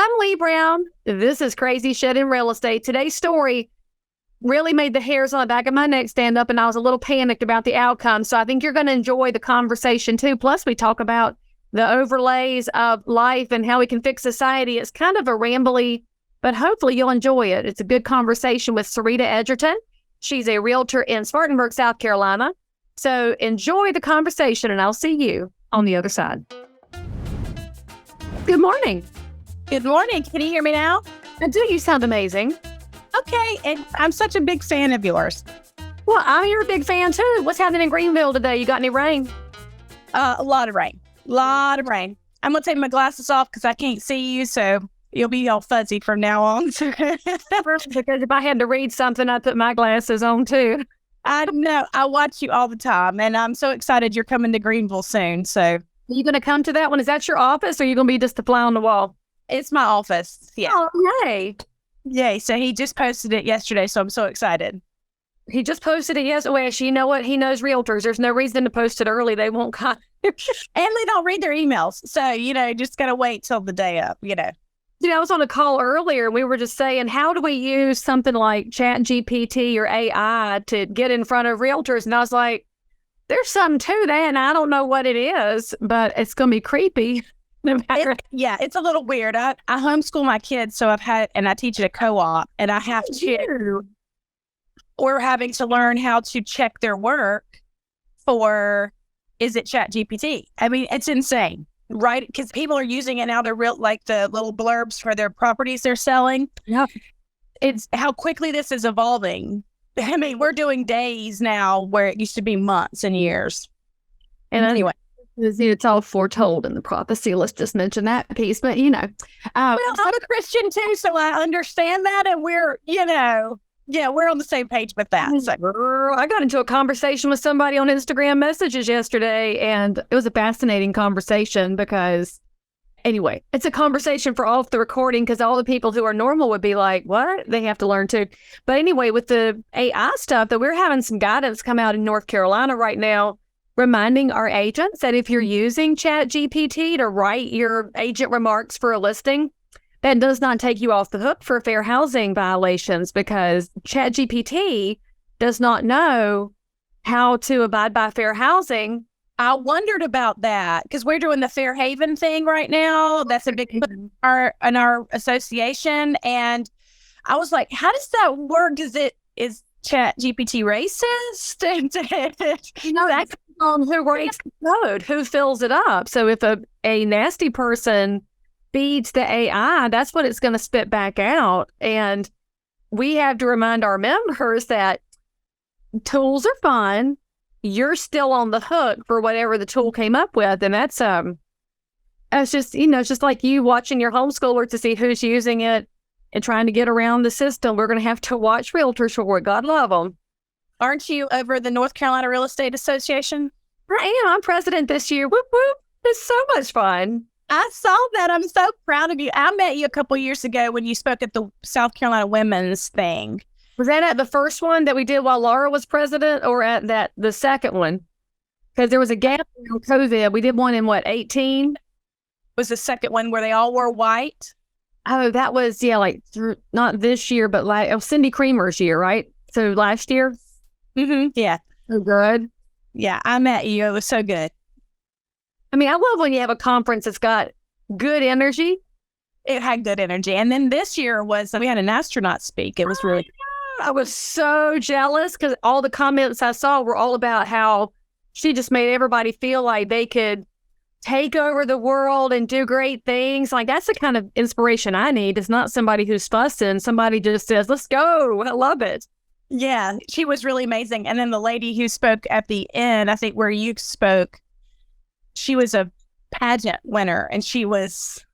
I'm Leigh Brown. This is Crazy Shit in Real Estate. Today's story really made the hairs on the back of my neck stand up, and I was a little panicked about the outcome. So I think you're going to enjoy the conversation too. Plus, we talk about the overlays of life and how we can fix society. It's kind of a rambly, but hopefully you'll enjoy it. It's a good conversation with Sarita Edgerton. She's a realtor in Spartanburg, South Carolina. So enjoy the conversation, and I'll see you on the other side. Good morning. Good morning. Can you hear me now? I do. You sound amazing. Okay. And I'm such a big fan of yours. Well, I'm your big fan too. What's happening in Greenville today? You got any rain? A lot of rain. I'm going to take my glasses off because I can't see you. So you'll be all fuzzy from now on. Because if I had to read something, I'd put my glasses on too. I know. I watch you all the time. And I'm so excited you're coming to Greenville soon. So are you going to come to that one? Is that your office, or are you going to be just a fly on the wall? it's my office. Yeah. Oh, yay. Yay. So he just posted it yesterday. So I'm so excited. He just posted it yesterday. Well, you know what? He knows realtors. There's no reason to post it early. They won't come. And they don't read their emails. So, just got to wait till the day up, I was on a call earlier and we were just saying, how do we use something like ChatGPT or AI to get in front of realtors? And I was like, there's something to that. And I don't know what it is, but it's going to be creepy. It's a little weird. I homeschool my kids. So I teach at a co-op, and we're having to learn how to check their work for, is it ChatGPT? I mean, it's insane. Right, because people are using it now. They're like the little blurbs for their properties they're selling. Yeah, it's how quickly this is evolving. I mean, we're doing days now where it used to be months and years. And anyway, it's all foretold in the prophecy. Let's just mention that piece. But well, I'm a Christian too, so I understand that, and we're we're on the same page with that. So. I got into a conversation with somebody on Instagram messages yesterday, and it was a fascinating conversation because, anyway, it's a conversation for off the recording because all the people who are normal would be like, what? They have to learn too. But anyway, with the AI stuff, that we're having some guidance come out in North Carolina right now, reminding our agents that if you're using ChatGPT to write your agent remarks for a listing, that does not take you off the hook for fair housing violations, because ChatGPT does not know how to abide by fair housing. I wondered about that because we're doing the Fair Haven thing right now. That's a big in our association. And I was like, how does that work? Is ChatGPT racist? That's on who writes the code, who fills it up. So if a nasty person feeds the AI, that's what it's going to spit back out. And we have to remind our members that tools are fine. You're still on the hook for whatever the tool came up with. And that's just, it's just like you watching your homeschooler to see who's using it and trying to get around the system. We're going to have to watch realtors for it. God love them. Aren't you over the North Carolina Real Estate Association? I am. I'm president this year. Whoop, whoop. It's so much fun. I saw that. I'm so proud of you. I met you a couple years ago when you spoke at the South Carolina Women's thing. Was that at the first one that we did while Laura was president, or at the second one? Because there was a gap in COVID. We did one in 18? Was the second one where they all wore white? Oh, that was, not this year, but Cindy Creamer's year, right? So last year? Mm-hmm. Yeah. So good. Yeah, I met you. It was so good. I mean, I love when you have a conference that's got good energy. It had good energy. And then this year we had an astronaut speak. It was really... I was so jealous because all the comments I saw were all about how she just made everybody feel like they could take over the world and do great things. Like, that's the kind of inspiration I need. It's not somebody who's fussing. Somebody just says, let's go. I love it. Yeah, she was really amazing. And then the lady who spoke at the end, I think where you spoke, she was a pageant winner, and she was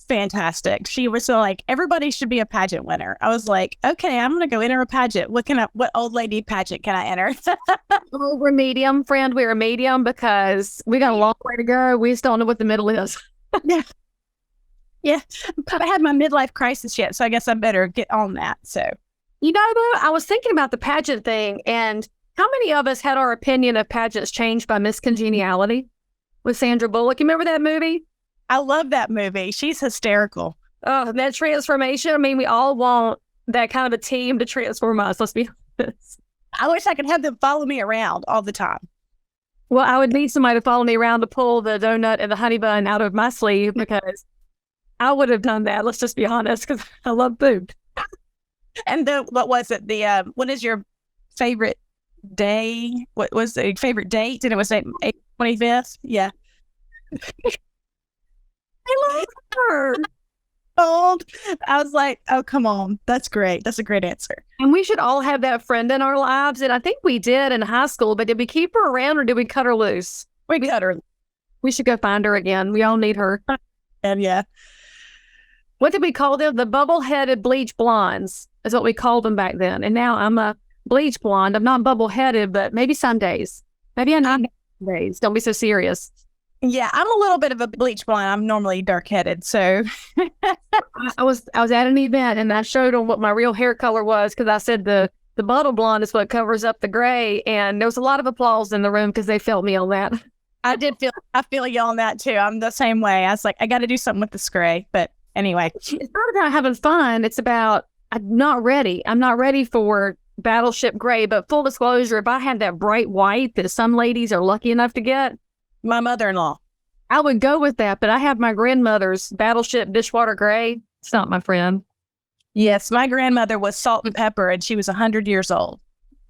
fantastic. She was so like, everybody should be a pageant winner. I was like, okay, I'm going to go enter a pageant. What old lady pageant can I enter? We're medium, friend. We're a medium because we got a long way to go. We just don't know what the middle is. Yeah. Yeah. But I had my midlife crisis yet, so I guess I better get on that. So, though, I was thinking about the pageant thing, and how many of us had our opinion of pageants changed by Miss Congeniality with Sandra Bullock? You remember that movie? I love that movie. She's hysterical. That transformation. I mean, we all want that kind of a team to transform us. Let's be honest. I wish I could have them follow me around all the time. Well, I would need somebody to follow me around to pull the donut and the honey bun out of my sleeve because I would have done that. Let's just be honest, because I love food. And what was it? What is your favorite day? What was the favorite date? And it was April 25th. Yeah. I love her. Old. I was like, oh, come on. That's great. That's a great answer. And we should all have that friend in our lives. And I think we did in high school, but did we keep her around or did we cut her loose? We cut her. We should go find her again. We all need her. And yeah. What did we call them? The bubble-headed bleach blondes is what we called them back then. And now I'm a bleach blonde. I'm not bubble-headed, but maybe some days. Maybe I'm not days. Don't be so serious. Yeah, I'm a little bit of a bleach blonde. I'm normally dark-headed, so. I was at an event and I showed them what my real hair color was because I said the bottle blonde is what covers up the gray, and there was a lot of applause in the room because they felt me on that. I feel you on that too. I'm the same way. I was like, I got to do something with this gray, but anyway. It's not about having fun. It's about I'm not ready. I'm not ready for battleship gray. But full disclosure, if I had that bright white that some ladies are lucky enough to get, my mother-in-law, I would go with that. But I have my grandmother's battleship dishwater gray. It's not my friend. Yes, my grandmother was salt and pepper, and she was 100 years old.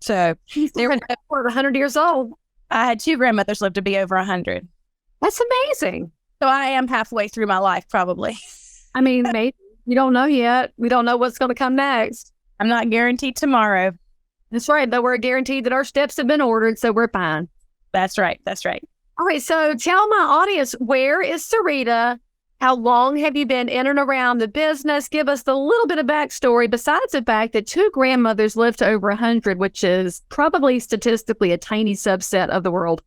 So they were 100 years old. I had two grandmothers live to be over 100. That's amazing. So I am halfway through my life, probably. I mean, maybe you don't know yet. We don't know what's going to come next. I'm not guaranteed tomorrow. That's right. But we're guaranteed that our steps have been ordered, so we're fine. That's right. That's right. All right. So tell my audience, where is Sarita? How long have you been in and around the business? Give us a little bit of backstory besides the fact that two grandmothers lived to over 100, which is probably statistically a tiny subset of the world.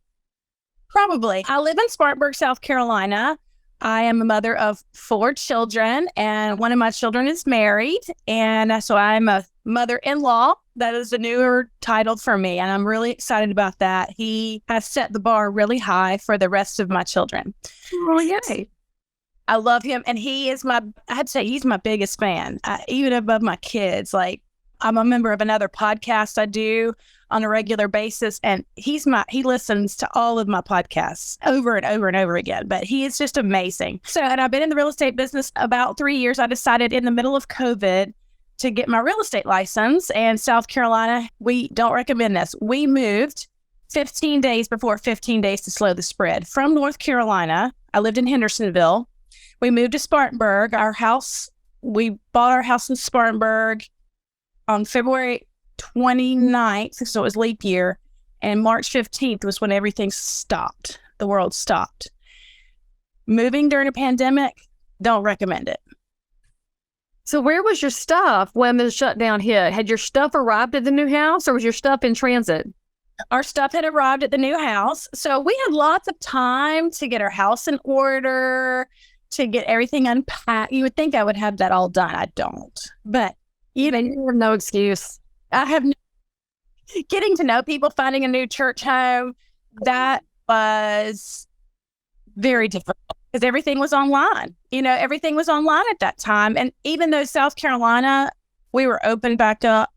Probably. I live in Spartanburg, South Carolina. I am a mother of 4 children, and one of my children is married. And so I'm a mother-in-law. That is a newer title for me, and I'm really excited about that. He has set the bar really high for the rest of my children. Oh, yay. I love him, and I'd say he's my biggest fan, even above my kids. Like, I'm a member of another podcast I do on a regular basis, and he listens to all of my podcasts over and over and over again, but he is just amazing. So, and I've been in the real estate business about 3 years. I decided in the middle of COVID to get my real estate license, and South Carolina, we don't recommend this. We moved 15 days before 15 days to slow the spread from North Carolina. I lived in Hendersonville. We moved to Spartanburg. We bought our house in Spartanburg on February 29th, so it was leap year, and March 15th was when everything stopped. The world stopped. Moving during a pandemic, don't recommend it. So where was your stuff when the shutdown hit? Had your stuff arrived at the new house, or was your stuff in transit? Our stuff had arrived at the new house, so we had lots of time to get our house in order, to get everything unpacked. You would think I would have that all done. I don't. But even you have no excuse. I have getting to know people, finding a new church home, that was very difficult because everything was online. Everything was online at that time. And even though South Carolina, we were open back up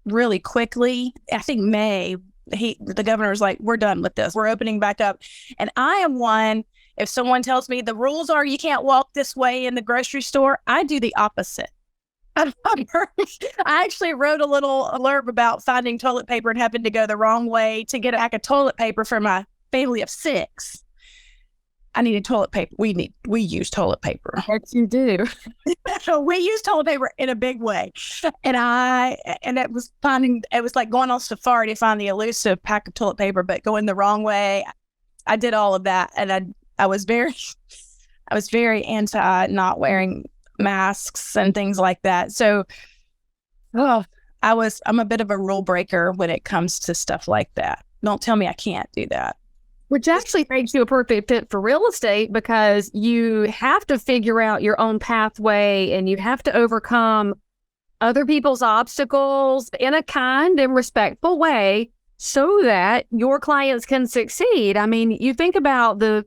really quickly. I think May, the governor was like, we're done with this. We're opening back up. And I am one, if someone tells me the rules are you can't walk this way in the grocery store, I do the opposite. I actually wrote a little blurb about finding toilet paper and having to go the wrong way to get a pack of toilet paper for my family of 6. I needed toilet paper. We use toilet paper. Yes, you do. So we use toilet paper in a big way. And it was like going on safari to find the elusive pack of toilet paper, but going the wrong way. I did all of that. And I was very anti not wearing masks and things like that. So, I'm a bit of a rule breaker when it comes to stuff like that. Don't tell me I can't do that. Which actually makes you a perfect fit for real estate because you have to figure out your own pathway and you have to overcome other people's obstacles in a kind and respectful way so that your clients can succeed. I mean, you think about the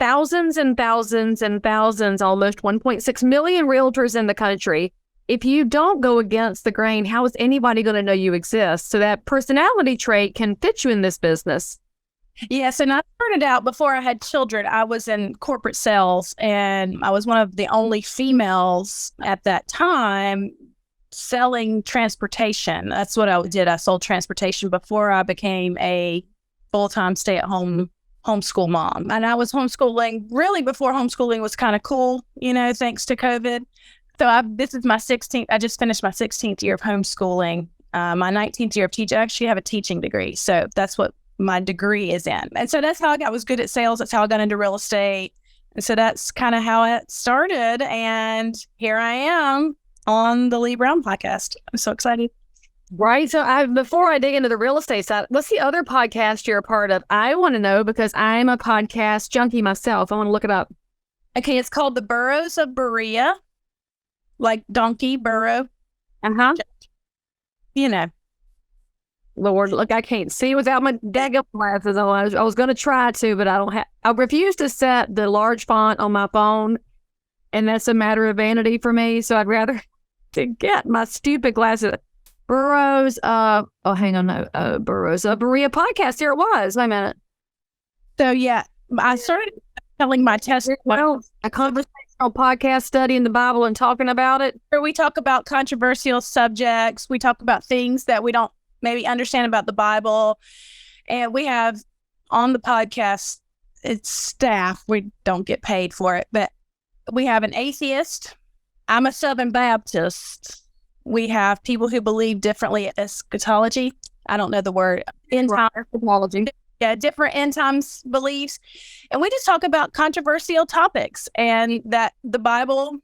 thousands and thousands and thousands, almost 1.6 million realtors in the country. If you don't go against the grain, how is anybody going to know you exist? So that personality trait can fit you in this business. Yes, and I started out before I had children. I was in corporate sales, and I was one of the only females at that time selling transportation. That's what I did. I sold transportation before I became a full-time stay-at-home homeschool mom. And I was homeschooling really before homeschooling was kind of cool, thanks to COVID. So this is my 16th. I just finished my 16th year of homeschooling. My 19th year of teaching. I actually have a teaching degree. So that's what my degree is in. And so that's how I was good at sales. That's how I got into real estate. And so that's kind of how it started. And here I am on the Leigh Brown podcast. I'm so excited. Right. So before I dig into the real estate side, what's the other podcast you're a part of? I want to know because I'm a podcast junkie myself. I want to look it up. Okay. It's called The Burrows of Berea, like donkey, burrow. Uh-huh. Lord, look, I can't see without my daggum glasses on. I was going to try to, but I refuse to set the large font on my phone, and that's a matter of vanity for me. So I'd rather to get my stupid glasses. Burrows of Burrows of Berea podcast. Here it was. Wait a minute. So yeah, I started telling my testimony. Well, a conversational podcast studying the Bible and talking about it. We talk about controversial subjects. We talk about things that we don't maybe understand about the Bible. And we have on the podcast, it's staff. We don't get paid for it, but we have an atheist. I'm a Southern Baptist. We have people who believe differently at eschatology. I don't know the word. End time eschatology. Yeah, different end times beliefs. And we just talk about controversial topics and that the Bible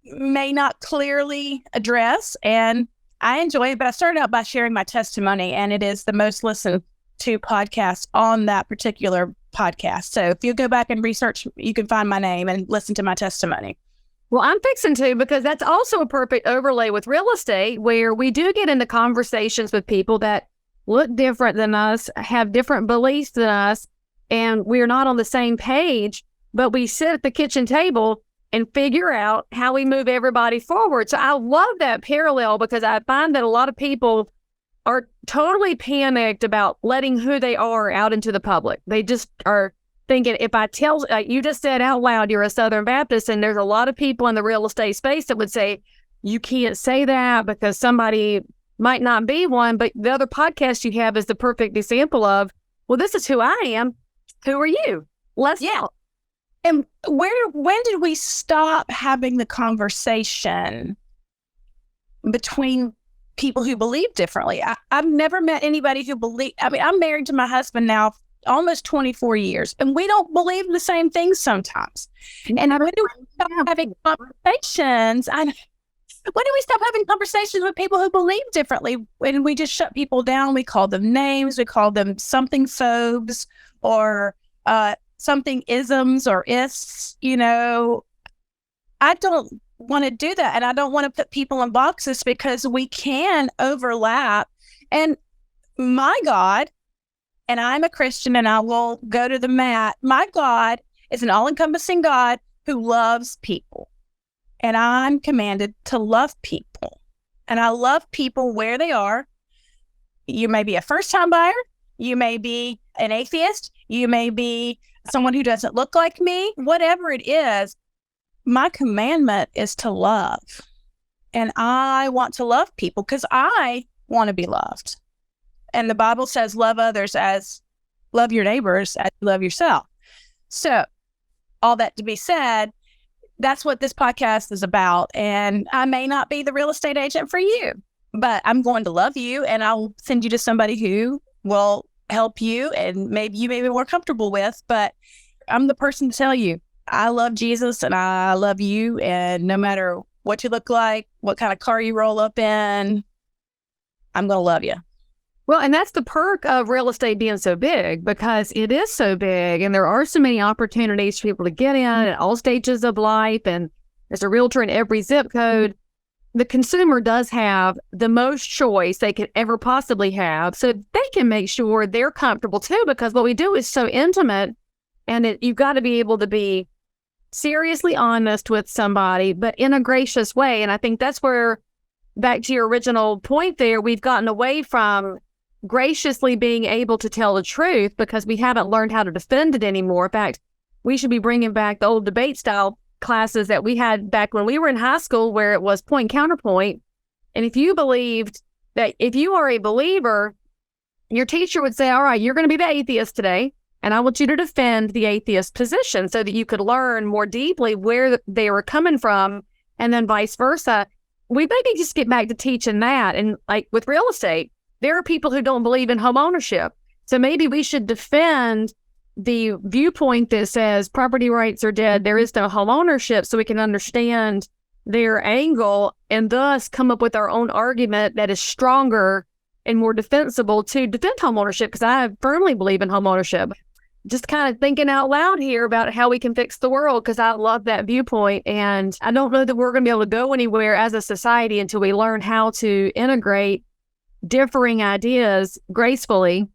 may not clearly address. And I enjoy it, but I started out by sharing my testimony, and it is the most listened to podcast on that particular podcast. So if you go back and research, you can find my name and listen to my testimony. Well, I'm fixing to, because that's also a perfect overlay with real estate, where we do get into conversations with people that look different than us, have different beliefs than us, and we're not on the same page, but we sit at the kitchen table and figure out how we move everybody forward. So I love that parallel, because I find that a lot of people are totally panicked about letting who they are out into the public. They just are thinking, if I tell, you just said out loud, you're a Southern Baptist, and there's a lot of people in the real estate space that would say, you can't say that because somebody might not be one. But the other podcast you have is the perfect example of, well, this is who I am. Who are you? Let's talk. And when did we stop having the conversation between people who believe differently? I've never met anybody who I'm married to my husband now almost 24 years, and we don't believe the same things sometimes. And when do we stop having conversations? When do we stop having conversations with people who believe differently? When we just shut people down, we call them names, we call them something phobes, or something isms or ists. I don't want to do that, and I don't want to put people in boxes, because we can overlap. And my God, and I'm a Christian, and I will go to the mat. My God is an all-encompassing God who loves people. And I'm commanded to love people. And I love people where they are. You may be a first-time buyer. You may be an atheist. You may be someone who doesn't look like me. Whatever it is, my commandment is to love. And I want to love people because I want to be loved. And the Bible says, love others as love your neighbors as you love yourself. So all that to be said, that's what this podcast is about. And I may not be the real estate agent for you, but I'm going to love you, and I'll send you to somebody who will help you and maybe you may be more comfortable with. But I'm the person to tell you, I love Jesus and I love you. And no matter what you look like, what kind of car you roll up in, I'm going to love you. Well, and that's the perk of real estate being so big, because it is so big and there are so many opportunities for people to get in at all stages of life. And as a realtor in every zip code, the consumer does have the most choice they could ever possibly have. So they can make sure they're comfortable too, because what we do is so intimate And you've got to be able to be seriously honest with somebody, but in a gracious way. And I think that's where, back to your original point there, we've gotten away from graciously being able to tell the truth because we haven't learned how to defend it anymore. In fact, we should be bringing back the old debate style classes that we had back when we were in high school, where it was point counterpoint. And if you believed that, if you are a believer, your teacher would say, all right, you're going to be the atheist today, and I want you to defend the atheist position so that you could learn more deeply where they were coming from, and then vice versa. We maybe just get back to teaching that. And like with real estate, there are people who don't believe in home ownership. So maybe we should defend the viewpoint that says property rights are dead, there is no home ownership, so we can understand their angle and thus come up with our own argument that is stronger and more defensible to defend home ownership, because I firmly believe in home ownership. Just kind of thinking out loud here about how we can fix the world, because I love that viewpoint. And I don't know that we're going to be able to go anywhere as a society until we learn how to integrate differing ideas gracefully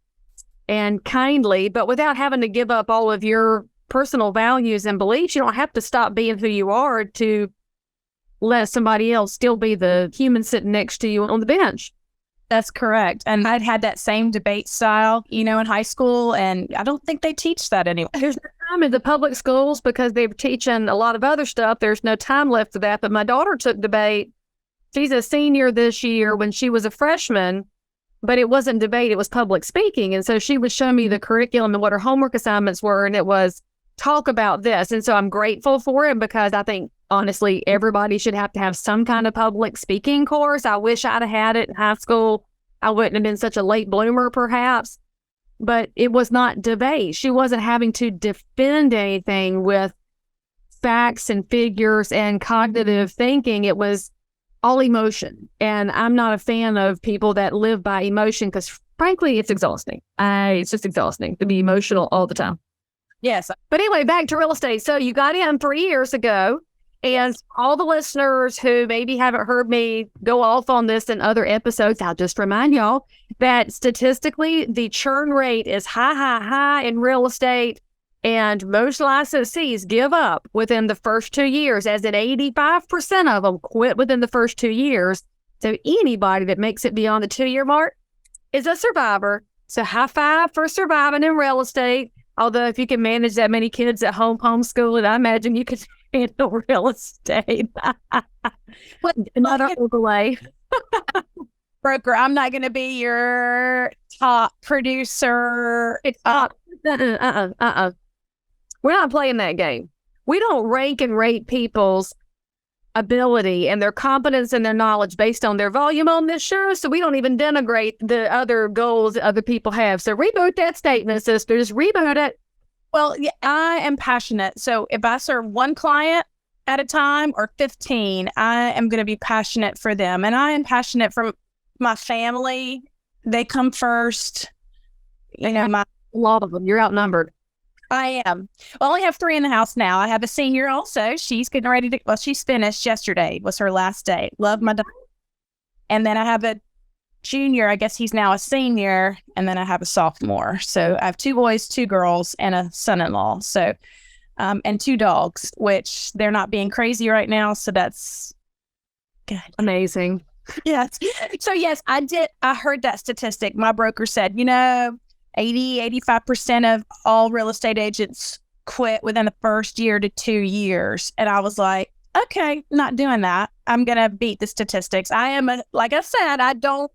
and kindly, but without having to give up all of your personal values and beliefs. You don't have to stop being who you are to let somebody else still be the human sitting next to you on the bench. That's correct. And I'd had that same debate style, in high school, and I don't think they teach that anymore. There's no time in the public schools because they're teaching a lot of other stuff. There's no time left for that. But my daughter took debate. She's a senior this year when she was a freshman, but it wasn't debate, it was public speaking. And so she would show me the curriculum and what her homework assignments were, and it was talk about this. And so I'm grateful for it, because I think, honestly, everybody should have to have some kind of public speaking course. I wish I'd have had it in high school. I wouldn't have been such a late bloomer, perhaps, but it was not debate. She wasn't having to defend anything with facts and figures and cognitive thinking. It was all emotion. And I'm not a fan of people that live by emotion, because frankly, it's exhausting. It's just exhausting to be emotional all the time. Yes. But anyway, back to real estate. So you got in 3 years ago, and all the listeners who maybe haven't heard me go off on this in other episodes, I'll just remind y'all that statistically, the churn rate is high in real estate, and most licensees give up within the first 2 years, as in 85% of them quit within the first 2 years. So anybody that makes it beyond the 2-year mark is a survivor. So high five for surviving in real estate. Although if you can manage that many kids at home homeschooling, I imagine you could handle real estate. Another overlay. Broker, I'm not going to be your top producer. It's top. We're not playing that game. We don't rank and rate people's ability and their competence and their knowledge based on their volume on this show. So we don't even denigrate the other goals that other people have. So reboot that statement, sister. Just reboot it. Well, yeah, I am passionate. So if I serve one client at a time or 15, I am going to be passionate for them. And I am passionate for my family. They come first. A lot of them. You're outnumbered. I am. I only have 3 in the house now. I have a senior also. She's getting ready to, she's finished yesterday, was her last day. Love my daughter. And then I have a junior, I guess he's now a senior. And then I have a sophomore. So I have 2 boys, 2 girls, and a son-in-law. So, and 2 dogs, which they're not being crazy right now. So that's good. Amazing. Yes. So yes, I heard that statistic. My broker said, 85% of all real estate agents quit within the first year to 2 years. And I was like, okay, not doing that. I'm going to beat the statistics. Like I said, I don't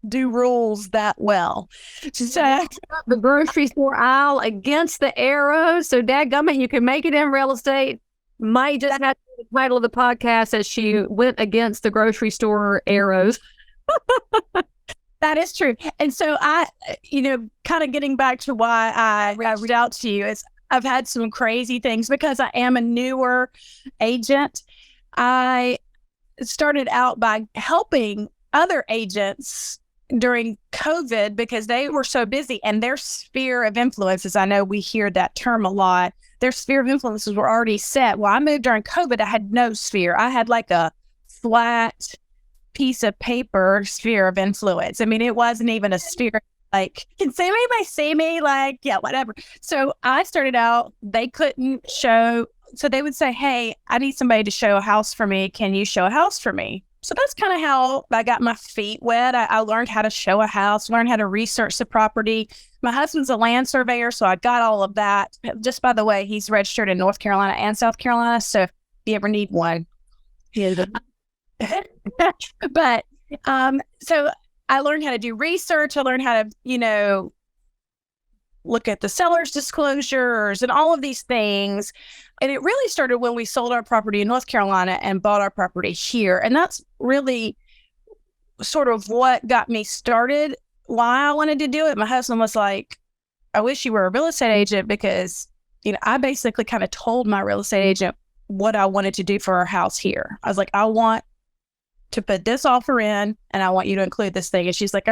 do rules that well. So the grocery store aisle against the arrow. So dadgummit, you can make it in real estate. Might just have to be the title of the podcast, as she went against the grocery store arrows. That is true. And so I, kind of getting back to why I reached out to you, is I've had some crazy things because I am a newer agent. I started out by helping other agents during COVID because they were so busy, and their sphere of influences, I know we hear that term a lot, their sphere of influences were already set. Well, I moved during COVID. I had no sphere. I had like a flat piece of paper sphere of influence. I mean, it wasn't even a sphere. like, can somebody see me? Like, yeah, whatever. So I started out, they couldn't show. So they would say, hey, I need somebody to show a house for me. Can you show a house for me? So that's kind of how I got my feet wet. I learned how to show a house, learned how to research the property. My husband's a land surveyor, so I got all of that. Just by the way, he's registered in North Carolina and South Carolina. So if you ever need one. Yeah. But so I learned how to do research. I learned how to, look at the seller's disclosures and all of these things. And it really started when we sold our property in North Carolina and bought our property here. And that's really sort of what got me started, why I wanted to do it. My husband was like, I wish you were a real estate agent because, I basically kind of told my real estate agent what I wanted to do for our house here. I was like, I want to put this offer in and I want you to include this thing. And she's like,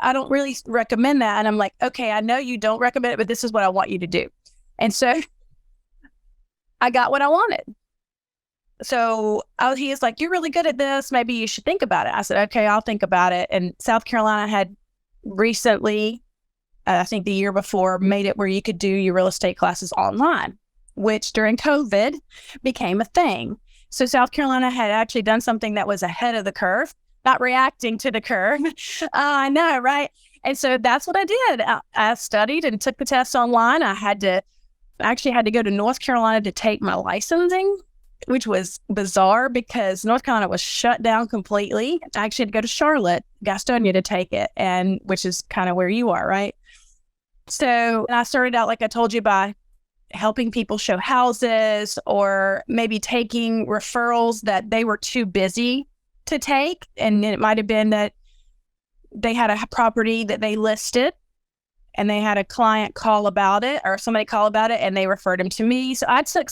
I don't really recommend that. And I'm like, okay, I know you don't recommend it, but this is what I want you to do. And so I got what I wanted. So he is like, you're really good at this. Maybe you should think about it. I said, okay, I'll think about it. And South Carolina had recently, I think the year before, made it where you could do your real estate classes online, which during COVID became a thing. So South Carolina had actually done something that was ahead of the curve, not reacting to the curve. I know, right? And so that's what I did. I studied and took the test online. I actually had to go to North Carolina to take my licensing, which was bizarre because North Carolina was shut down completely. I actually had to go to Charlotte, Gastonia to take it, and which is kind of where you are, right? So I started out, like I told you, by helping people show houses or maybe taking referrals that they were too busy to take. And it might have been that they had a property that they listed and they had a client call about it or somebody call about it and they referred them to me. So I took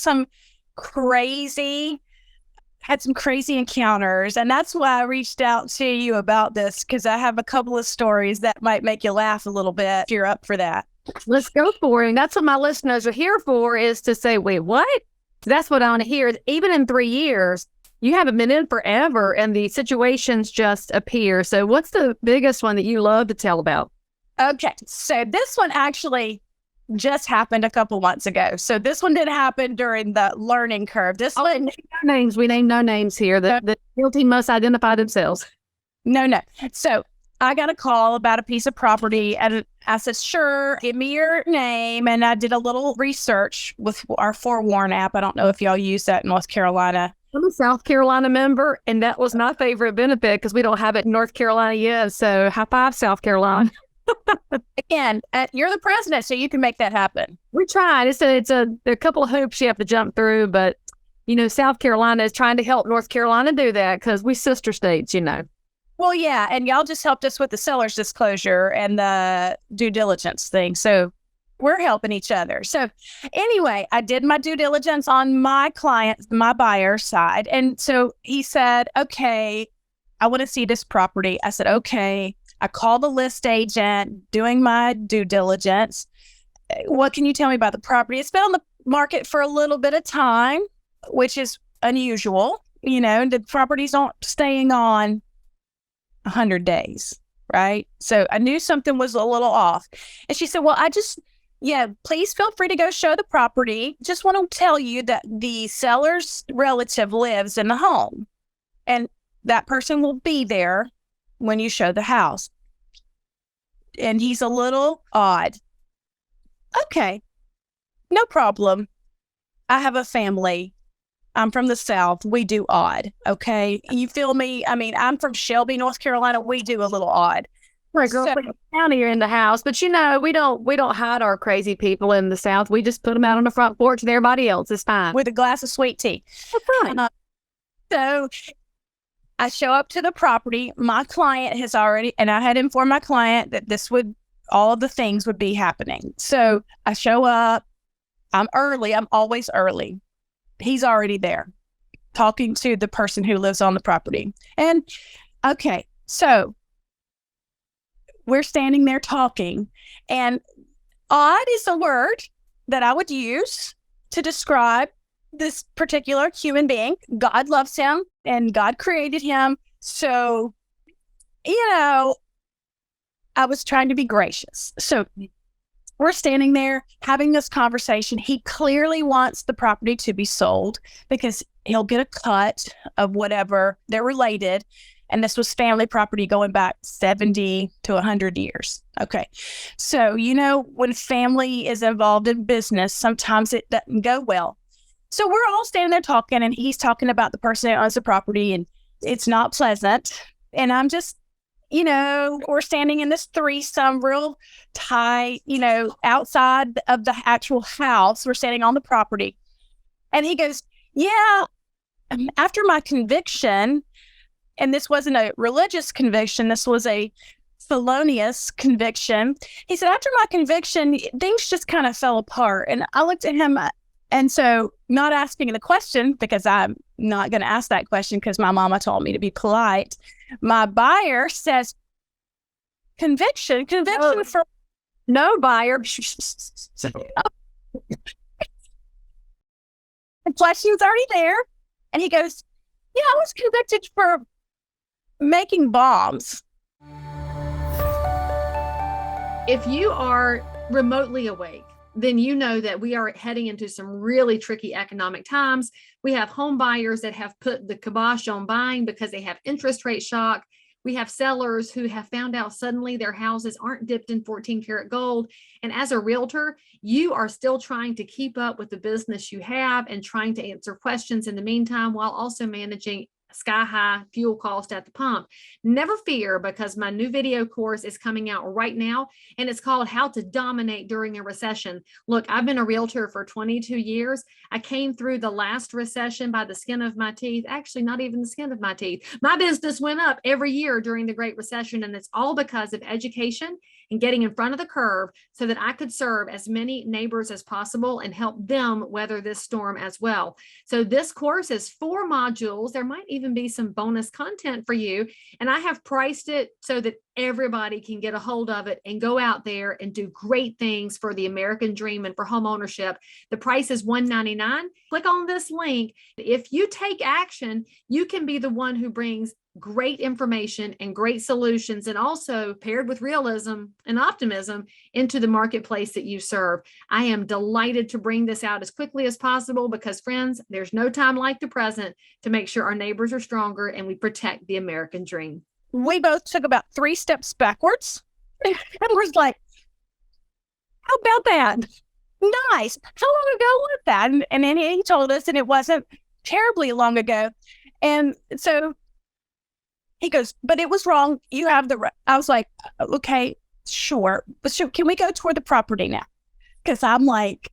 had some crazy encounters. And that's why I reached out to you about this, because I have a couple of stories that might make you laugh a little bit if you're up for that. Let's go for it. And that's what my listeners are here for, is to say, wait, what? That's what I want to hear. Even in 3 years, you haven't been in forever and the situations just appear. So what's the biggest one that you love to tell about? Okay. So this one actually just happened a couple months ago. So this one didn't happen during the learning curve. Name no names. We name no names here. The guilty must identify themselves. No. So I got a call about a piece of property and I said, sure, give me your name. And I did a little research with our Forewarn app. I don't know if y'all use that in North Carolina. I'm a South Carolina member, and that was my favorite benefit because we don't have it in North Carolina yet. So high five, South Carolina. Again, you're the president, so you can make that happen. We're trying. There are a couple of hoops you have to jump through, but, South Carolina is trying to help North Carolina do that because we sister states, Well, yeah, and y'all just helped us with the seller's disclosure and the due diligence thing. So we're helping each other. So anyway, I did my due diligence on my client, my buyer's side. And so he said, okay, I want to see this property. I said, okay. I called the list agent doing my due diligence. What can you tell me about the property? It's been on the market for a little bit of time, which is unusual. The properties aren't staying on 100 days, right? So I knew something was a little off. And she said, well, please feel free to go show the property. Just want to tell you that the seller's relative lives in the home and that person will be there when you show the house. And he's a little odd. Okay, no problem. I have a family. I'm from the South. We do odd. Okay. You feel me? I mean, I'm from Shelby, North Carolina. We do a little odd. Right, girl, down here in the house, but we don't hide our crazy people in the South. We just put them out on the front porch and everybody else is fine with a glass of sweet tea. That's right. So I show up to the property. My client has already, and I had informed my client that all of the things would be happening. So I show up. I'm early. I'm always early. He's already there talking to the person who lives on the property. And okay, so we're standing there talking, and odd is a word that I would use to describe this particular human being. God loves him and God created him. So, I was trying to be gracious. So we're standing there having this conversation. He clearly wants the property to be sold because he'll get a cut of whatever. They're related. And this was family property going back 70 to 100 years. Okay. So, when family is involved in business, sometimes it doesn't go well. So we're all standing there talking, and he's talking about the person that owns the property, and it's not pleasant. And I'm just, we're standing in this threesome, real tight, outside of the actual house. We're standing on the property. And he goes, yeah, after my conviction, and this wasn't a religious conviction, this was a felonious conviction. He said, after my conviction, things just kind of fell apart. And I looked at him, and so not asking the question, because I'm not going to ask that question because my mama told me to be polite. My buyer says, conviction for no buyer. The question's already there. And he goes, yeah, I was convicted for making bombs. If you are remotely awake, then you know that we are heading into some really tricky economic times. We have home buyers that have put the kibosh on buying because they have interest rate shock. We have sellers who have found out suddenly their houses aren't dipped in 14 karat gold. And as a realtor, you are still trying to keep up with the business you have and trying to answer questions in the meantime, while also managing sky high fuel cost at the pump. Never fear, because my new video course is coming out right now, and it's called How to Dominate During a Recession. Look, I've been a realtor for 22 years. I came through the last recession by the skin of my teeth. Actually, not even the skin of my teeth. My business went up every year during the Great Recession, and it's all because of education and getting in front of the curve so that I could serve as many neighbors as possible and help them weather this storm as well. So this course is 4 modules. There might even be some bonus content for you. And I have priced it so that everybody can get a hold of it and go out there and do great things for the American dream and for home ownership. The price is $199. Click on this link. If you take action, you can be the one who brings great information and great solutions, and also paired with realism and optimism into the marketplace that you serve. I am delighted to bring this out as quickly as possible because, friends, there's no time like the present to make sure our neighbors are stronger and we protect the American dream. We both took about 3 steps backwards and was like, how about that? Nice. How long ago was that? And then he told us, and it wasn't terribly long ago. And so he goes, but it was wrong. You have the right. I was like, okay, sure. But can we go toward the property now? Because I'm like,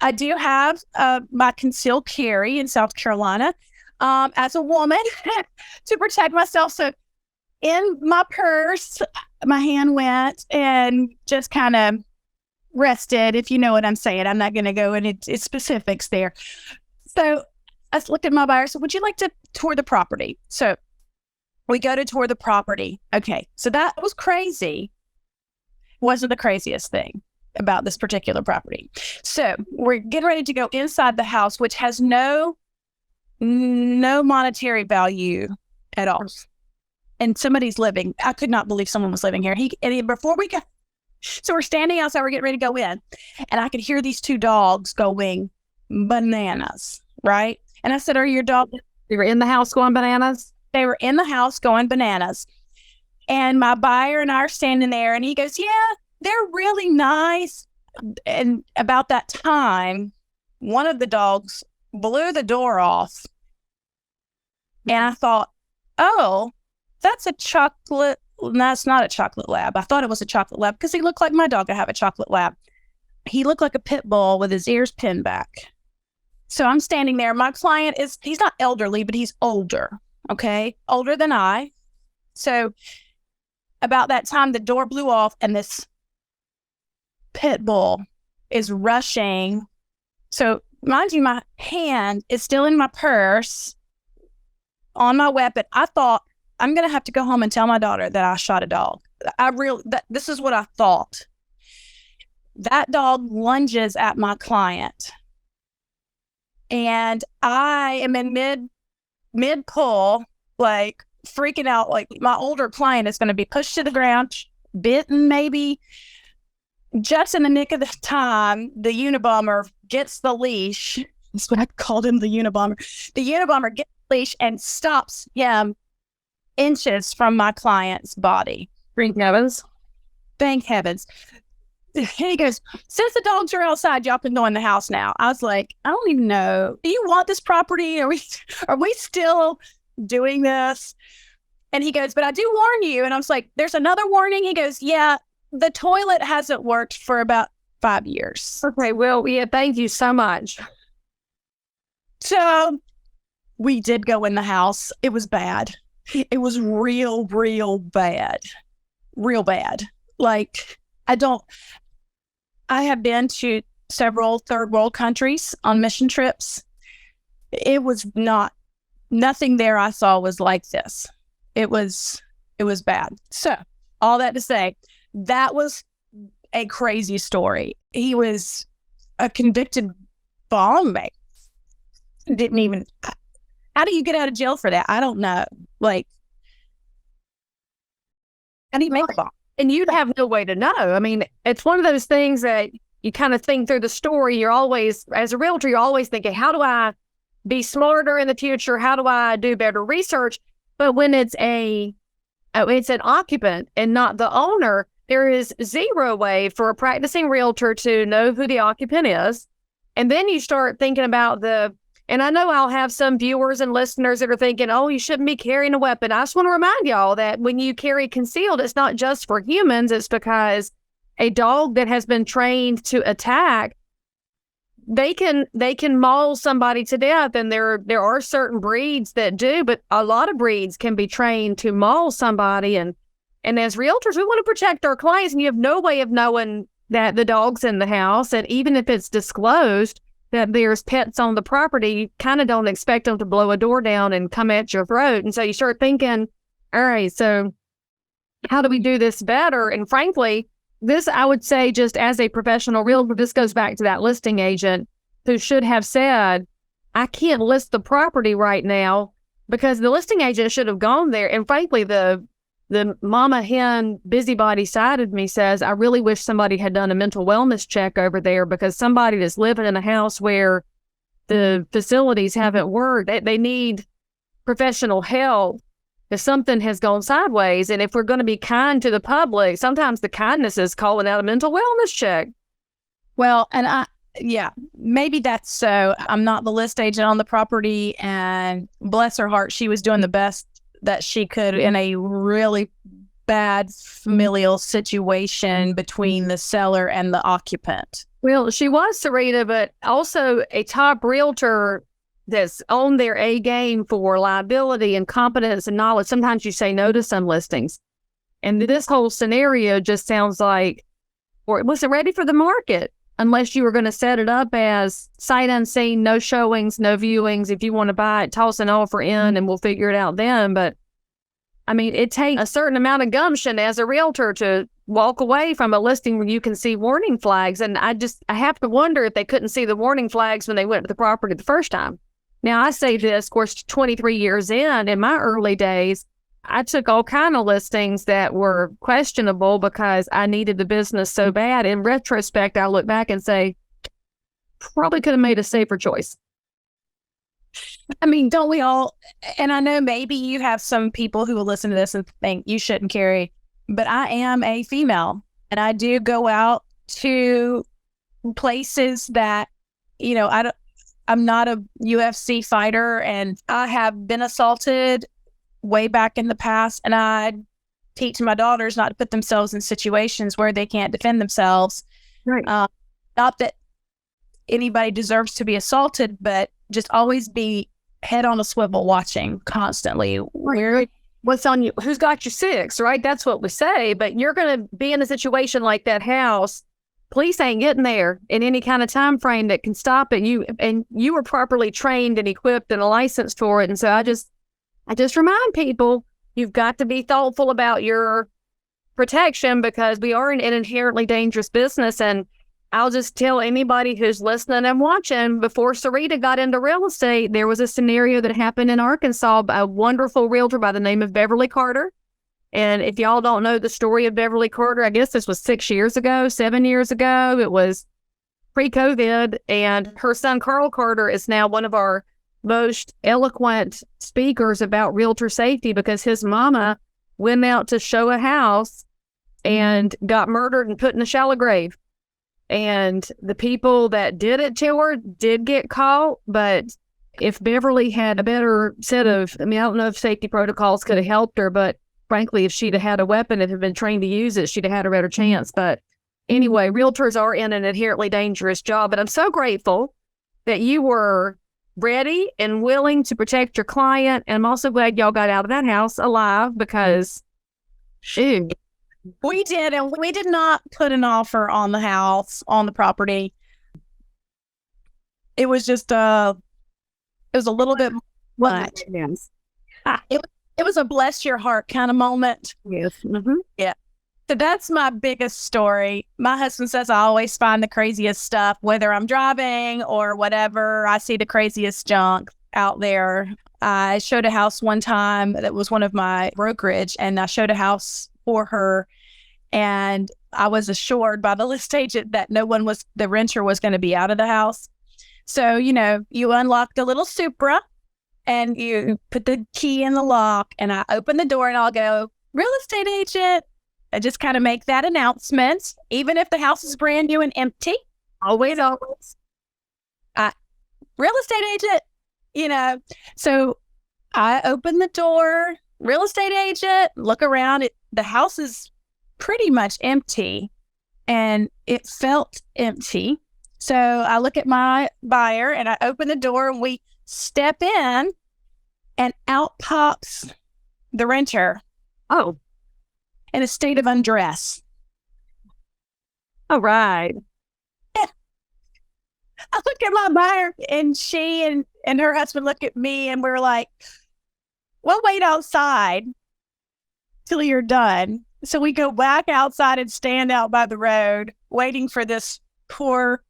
I do have my concealed carry in South Carolina as a woman to protect myself. So in my purse, my hand went and just kind of rested, if you know what I'm saying. I'm not going to go into specifics there. So I looked at my buyer. So would you like to tour the property? So we go to tour the property. Okay. So that was crazy. Wasn't the craziest thing about this particular property. So we're getting ready to go inside the house, which has no monetary value at all. And somebody's living. I could not believe someone was living here. Before we go, so we're standing outside, we're getting ready to go in, and I could hear these 2 dogs going bananas, right? And I said, are your dogs? They were in the house going bananas? They were in the house going bananas. And my buyer and I are standing there, and he goes, yeah, they're really nice. And about that time, one of the dogs blew the door off. And I thought, oh, that's a chocolate. That's not a chocolate lab. I thought it was a chocolate lab because he looked like my dog. I have a chocolate lab. He looked like a pit bull with his ears pinned back. So I'm standing there. My client he's not elderly, but he's older. Okay. Older than I. So about that time, the door blew off and this pit bull is rushing. So mind you, my hand is still in my purse on my weapon. I thought, I'm going to have to go home and tell my daughter that I shot a dog. This is what I thought. That dog lunges at my client. And I am in mid pull, like, freaking out like my older client is going to be pushed to the ground, bitten maybe. Just in the nick of the time, the Unabomber gets the leash. That's what I called him, the Unabomber. The Unabomber gets the leash and stops him inches from my client's body. Thank heavens. Thank heavens. And he goes, since the dogs are outside, y'all can go in the house now. I was like, I don't even know. Do you want this property? Are we still doing this? And he goes, but I do warn you. And I was like, there's another warning. He goes, yeah, the toilet hasn't worked for about 5 years. Okay, well, yeah, thank you so much. So we did go in the house. It was bad. It was real bad. Real bad. Like, I have been to several third world countries on mission trips. It was nothing there I saw was like this. It was bad. So all that to say, that was a crazy story. He was a convicted bomb maker. Didn't even, how do you get out of jail for that? I don't know. Like, how do you make a bomb? And you'd have no way to know. I mean, it's one of those things that you kind of think through the story. You're always, as a realtor, you're always thinking, how do I be smarter in the future? How do I do better research? But when it's an occupant and not the owner, there is zero way for a practicing realtor to know who the occupant is. And then you start thinking about and I know I'll have some viewers and listeners that are thinking, oh, you shouldn't be carrying a weapon. I just want to remind y'all that when you carry concealed, it's not just for humans. It's because a dog that has been trained to attack, they can maul somebody to death. And there are certain breeds that do, but a lot of breeds can be trained to maul somebody. And as realtors, we want to protect our clients, and you have no way of knowing that the dog's in the house. And even if it's disclosed that there's pets on the property, you kind of don't expect them to blow a door down and come at your throat. And so you start thinking, all right, so how do we do this better? And frankly, this, I would say, just as a professional realtor, this goes back to that listing agent who should have said, I can't list the property right now, because the listing agent should have gone there. And frankly, the mama hen busybody side of me says, I really wish somebody had done a mental wellness check over there, because somebody that's living in a house where the facilities haven't worked, they need professional help if something has gone sideways. And if we're going to be kind to the public, sometimes the kindness is calling out a mental wellness check. Well, and maybe that's so. I'm not the list agent on the property, and bless her heart, she was doing the best that she could in a really bad familial situation between the seller and the occupant. Well, she was, Sarita, but also a top realtor that's on their A game for liability and competence and knowledge. Sometimes you say no to some listings. And this whole scenario just sounds like, or it wasn't ready for the market, unless you were going to set it up as sight unseen, no showings, no viewings. If you want to buy it, toss an offer in and we'll figure it out then. But I mean, it takes a certain amount of gumption as a realtor to walk away from a listing where you can see warning flags. And I have to wonder if they couldn't see the warning flags when they went to the property the first time. Now, I say this, of course, 23 years in my early days, I took all kind of listings that were questionable because I needed the business so bad. In retrospect, I look back and say, probably could have made a safer choice. I mean, don't we all? And I know maybe you have some people who will listen to this and think you shouldn't carry, but I am a female, and I do go out to places that, I'm not a UFC fighter, and I have been assaulted way back in the past, and I teach my daughters not to put themselves in situations where they can't defend themselves. Right. Not that anybody deserves to be assaulted, but just always be head on a swivel watching constantly. Right. What's on you? Who's got your six, right? That's what we say. But you're going to be in a situation like that house. Police ain't getting there in any kind of time frame that can stop it. You were properly trained and equipped and licensed for it. And so I just remind people, you've got to be thoughtful about your protection, because we are in an inherently dangerous business. And I'll just tell anybody who's listening and watching, before Sarita got into real estate, there was a scenario that happened in Arkansas by a wonderful realtor by the name of Beverly Carter. And if y'all don't know the story of Beverly Carter, I guess this was 7 years ago. It was pre-COVID. And her son, Carl Carter, is now one of our most eloquent speakers about realtor safety, because his mama went out to show a house and got murdered and put in a shallow grave. And the people that did it to her did get caught. But if Beverly had a better set of, I don't know if safety protocols could have helped her, but frankly, if she'd have had a weapon and had been trained to use it, she'd have had a better chance. But anyway, realtors are in an inherently dangerous job. But I'm so grateful that you were ready and willing to protect your client. And I'm also glad y'all got out of that house alive, because, shoot. We did, and we did not put an offer on the house, on the property. It was just it was a little bit much. Yes. It was a bless your heart kind of moment. Yes. Mm-hmm. Yeah. So that's my biggest story. My husband says I always find the craziest stuff, whether I'm driving or whatever. I see the craziest junk out there. I showed a house one time that was one of my brokerage, and I showed a house for her, and I was assured by the list agent that the renter was going to be out of the house. So, you unlock the little Supra and you put the key in the lock, and I open the door and I'll go, real estate agent. I just kind of make that announcement, even if the house is brand new and empty. Always. Real estate agent, So I open the door, real estate agent, look around. The house is pretty much empty, and it felt empty. So I look at my buyer and I open the door, and we step in, and out pops the renter. Oh, in a state of undress. All right. I look at my buyer, and she and her husband look at me, and we're like, we'll wait outside till you're done. So we go back outside and stand out by the road, waiting for this poor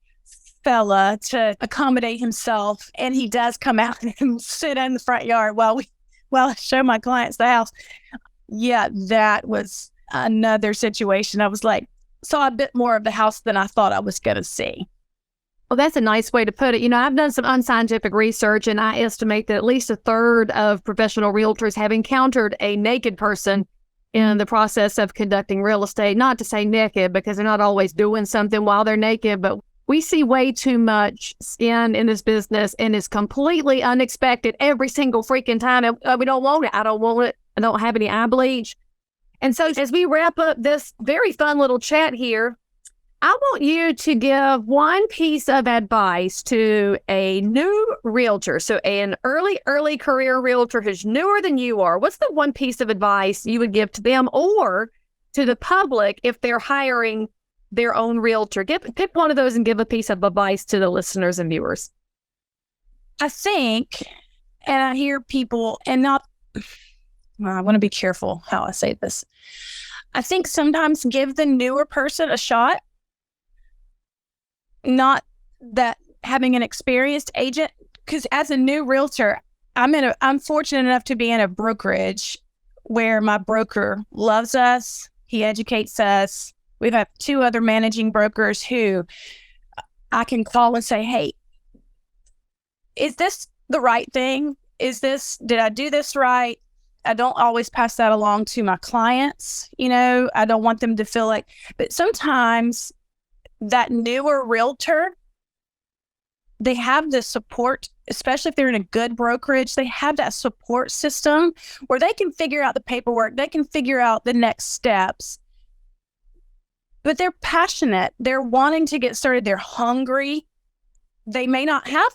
fella to accommodate himself. And he does come out and sit in the front yard while I show my clients the house. Yeah, that was another situation. I was like, saw a bit more of the house than I thought I was going to see. Well, that's a nice way to put it. I've done some unscientific research, and I estimate that at least a third of professional realtors have encountered a naked person in the process of conducting real estate. Not to say naked, because they're not always doing something while they're naked, but we see way too much skin in this business, and it's completely unexpected every single freaking time. And we don't want it. I don't want it. I don't have any eye bleach. And so as we wrap up this very fun little chat here, I want you to give one piece of advice to a new realtor. So an early career realtor who's newer than you are. What's the one piece of advice you would give to them, or to the public if they're hiring their own realtor? Pick one of those and give a piece of advice to the listeners and viewers. I think, and I hear people, and not, I want to be careful how I say this. I think sometimes give the newer person a shot. Not that having an experienced agent, because as a new realtor, I'm fortunate enough to be in a brokerage where my broker loves us. He educates us. We've had 2 other managing brokers who I can call and say, hey, is this the right thing? Did I do this right? I don't always pass that along to my clients. I don't want them to feel like, but sometimes that newer realtor, they have the support, especially if they're in a good brokerage, they have that support system where they can figure out the paperwork, they can figure out the next steps, but they're passionate. They're wanting to get started. They're hungry. They may not have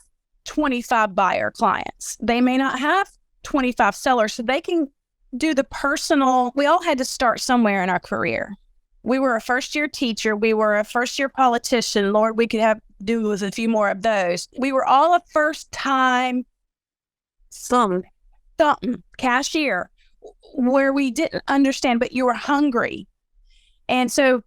25 buyer clients. They may not have 25 sellers, so they can do the personal. We all had to start somewhere in our career. We were a first-year teacher. We were a first-year politician. Lord, we could do with a few more of those. We were all a first-time something cashier, where we didn't understand, but you were hungry. And so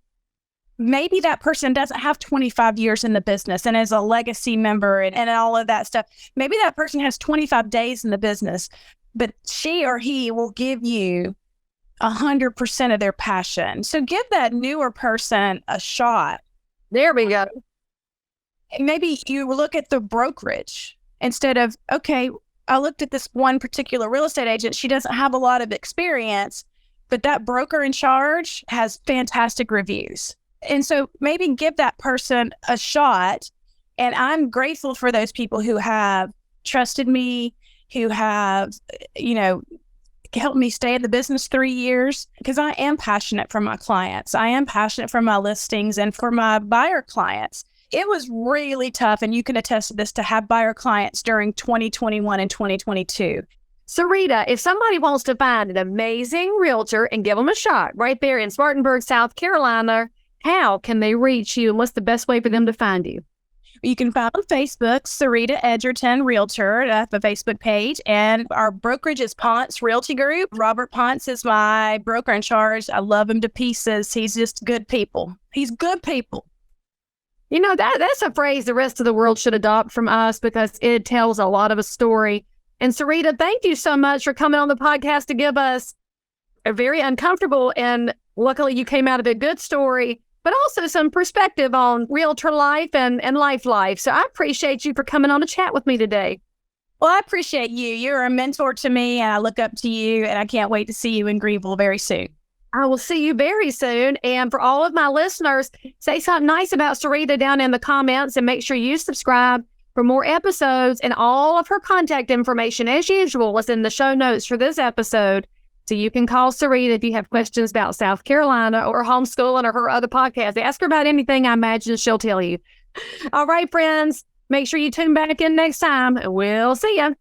maybe that person doesn't have 25 years in the business and is a legacy member and all of that stuff. Maybe that person has 25 days in the business, but she or he will give you 100% of their passion. So give that newer person a shot. There we go. Maybe you look at the brokerage instead of, okay, I looked at this one particular real estate agent. She doesn't have a lot of experience, but that broker in charge has fantastic reviews. And so maybe give that person a shot. And I'm grateful for those people who have trusted me, who have, helped me stay in the business 3 years, because I am passionate for my clients. I am passionate for my listings and for my buyer clients. It was really tough, and you can attest to this, to have buyer clients during 2021 and 2022. Sarita, if somebody wants to find an amazing realtor and give them a shot right there in Spartanburg, South Carolina, how can they reach you, and what's the best way for them to find you? You can find on Facebook, Sarita Edgerton Realtor. I have a Facebook page, and our brokerage is Ponce Realty Group. Robert Ponce is my broker in charge. I love him to pieces. He's just good people. He's good people. That's a phrase the rest of the world should adopt from us, because it tells a lot of a story. And Sarita, thank you so much for coming on the podcast to give us a very uncomfortable, and luckily you came out of a good story, but also some perspective on realtor life and life. So I appreciate you for coming on to chat with me today. Well, I appreciate you. You're a mentor to me, and I look up to you, and I can't wait to see you in Greenville very soon. I will see you very soon. And for all of my listeners, say something nice about Sarita down in the comments, and make sure you subscribe for more episodes. And all of her contact information, as usual, is in the show notes for this episode. So you can call Sarita if you have questions about South Carolina or homeschooling or her other podcast. Ask her about anything. I imagine she'll tell you. All right, friends, make sure you tune back in next time, and we'll see you.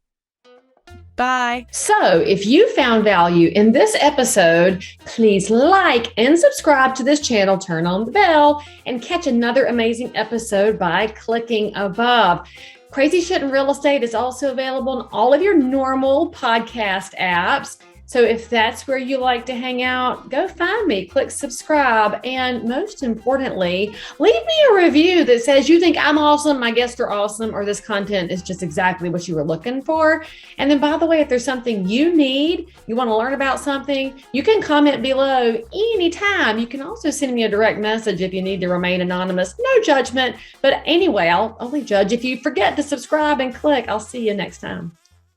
Bye. So if you found value in this episode, please like and subscribe to this channel, turn on the bell, and catch another amazing episode by clicking above. Crazy Shit in Real Estate is also available in all of your normal podcast apps. So if that's where you like to hang out, go find me, click subscribe, and most importantly, leave me a review that says you think I'm awesome, my guests are awesome, or this content is just exactly what you were looking for. And then, by the way, if there's something you need, you want to learn about something, you can comment below anytime. You can also send me a direct message if you need to remain anonymous. No judgment. But anyway, I'll only judge if you forget to subscribe and click. I'll see you next time.